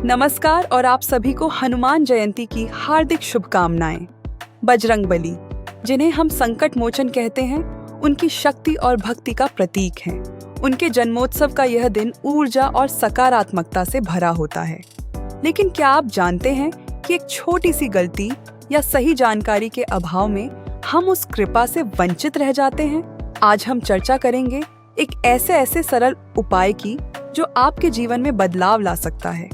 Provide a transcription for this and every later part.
नमस्कार और आप सभी को हनुमान जयंती की हार्दिक शुभकामनाएं। बजरंगबली, जिन्हें हम संकट मोचन कहते हैं, उनकी शक्ति और भक्ति का प्रतीक हैं। उनके जन्मोत्सव का यह दिन ऊर्जा और सकारात्मकता से भरा होता है। लेकिन क्या आप जानते हैं कि एक छोटी सी गलती या सही जानकारी के अभाव में हम उस कृपा से वंचित रह जाते हैं? आज हम चर्चा करेंगे एक ऐसे सरल उपाय की जो आपके जीवन में बदलाव ला सकता है।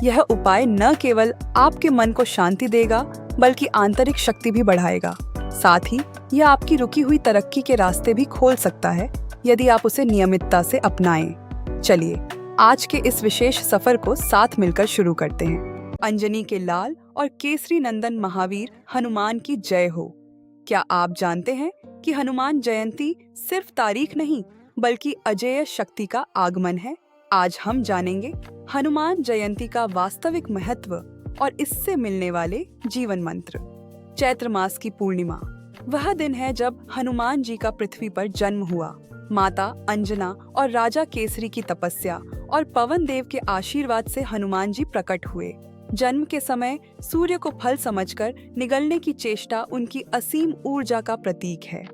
यह उपाय न केवल आपके मन को शांति देगा, बल्कि आंतरिक शक्ति भी बढ़ाएगा। साथ ही यह आपकी रुकी हुई तरक्की के रास्ते भी खोल सकता है, यदि आप उसे नियमितता से अपनाएं। चलिए आज के इस विशेष सफर को साथ मिलकर शुरू करते हैं। अंजनी के लाल और केसरी नंदन महावीर हनुमान की जय हो। क्या आप जानते हैं कि हनुमान जयंती सिर्फ तारीख नहीं, बल्कि अजेय शक्ति का आगमन है। आज हम जानेंगे हनुमान जयंती का वास्तविक महत्व और इससे मिलने वाले जीवन मंत्र। चैत्र मास की पूर्णिमा वह दिन है जब हनुमान जी का पृथ्वी पर जन्म हुआ। माता अंजना और राजा केसरी की तपस्या और पवन देव के आशीर्वाद से हनुमान जी प्रकट हुए। जन्म के समय सूर्य को फल समझकर निगलने की चेष्टा उनकी असीम ऊर्जा का प्रतीक है।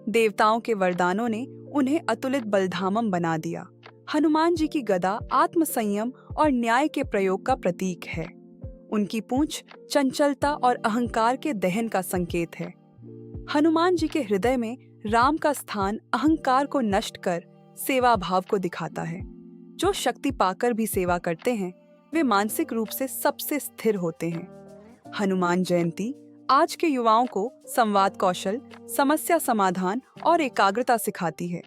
देवताओं के वरदानों ने उन्हें अतुलित बलधामम बना दिया। हनुमान जी की गदा आत्म संयम और न्याय के प्रयोग का प्रतीक है। उनकी पूंछ चंचलता और अहंकार के दहन का संकेत है। हनुमान जी के हृदय में राम का स्थान अहंकार को नष्ट कर सेवा भाव को दिखाता है। जो शक्ति पाकर भी सेवा करते हैं, वे मानसिक रूप से सबसे स्थिर होते हैं। हनुमान जयंती आज के युवाओं को संवाद कौशल, समस्या समाधान और एकाग्रता सिखाती है।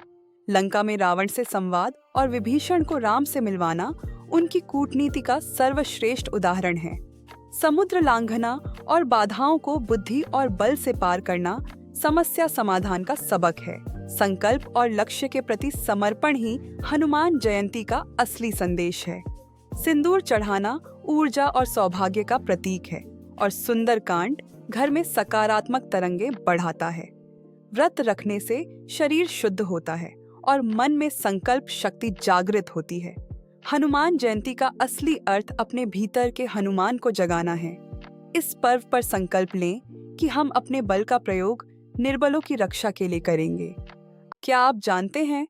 लंका में रावण से संवाद और विभीषण को राम से मिलवाना उनकी कूटनीति का सर्वश्रेष्ठ उदाहरण है। समुद्र लांघना और बाधाओं को बुद्धि और बल से पार करना समस्या समाधान का सबक है। संकल्प और लक्ष्य के प्रति समर्पण ही हनुमान जयंती का असली संदेश है। सिंदूर चढ़ाना ऊर्जा और सौभाग्य का प्रतीक है और सुंदरकांड घर में सकारात्मक तरंगे बढ़ाता है। व्रत रखने से शरीर शुद्ध होता है और मन में संकल्प शक्ति जागृत होती है। हनुमान जयंती का असली अर्थ अपने भीतर के हनुमान को जगाना है। इस पर्व पर संकल्प लें कि हम अपने बल का प्रयोग निर्बलों की रक्षा के लिए करेंगे। क्या आप जानते हैं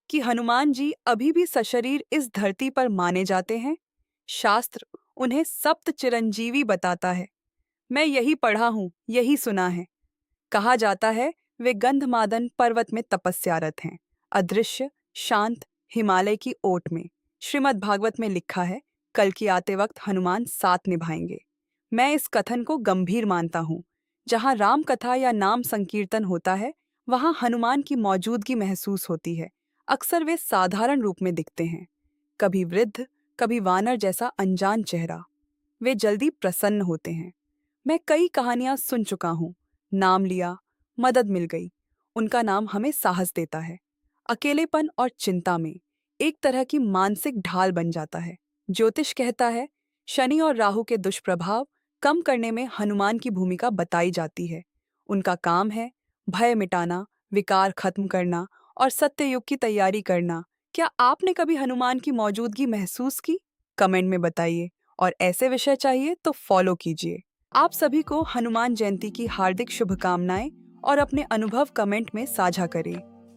कि हनुमान जी अभी भी सशरीर इस धरती पर माने जाते हैं? शास्त्र उन्हें सप्त चिरंजीवी बताता है। मैं यही पढ़ा हूँ, यही सुना है। कहा जाता है वे गंधमादन पर्वत में तपस्यारत हैं, अदृश्य शांत हिमालय की ओट में। श्रीमद् भागवत में लिखा है, कल की आते वक्त हनुमान साथ निभाएंगे। मैं इस कथन को गंभीर मानता हूँ। जहाँ राम कथा या नाम संकीर्तन होता है, वहाँ हनुमान की मौजूदगी महसूस होती है। अक्सर वे साधारण रूप में दिखते हैं, कभी वृद्ध, कभी वानर जैसा अनजान चेहरा। वे जल्दी प्रसन्न होते हैं। मैं कई कहानियां सुन चुका हूँ। नाम लिया, मदद मिल गई। उनका नाम हमें साहस देता है। अकेलेपन और चिंता में एक तरह की मानसिक ढाल बन जाता है। ज्योतिष कहता है, शनि और राहु के दुष्प्रभाव कम करने में हनुमान की भूमिका बताई जाती है। उनका काम है भय मिटाना, विकार खत्म करना और सत्य युग की तैयारी करना। क्या आपने कभी हनुमान की मौजूदगी महसूस की? कमेंट में बताइए। और ऐसे विषय चाहिए तो फॉलो कीजिए। आप सभी को हनुमान जयंती की हार्दिक शुभकामनाएं और अपने अनुभव कमेंट में साझा करें।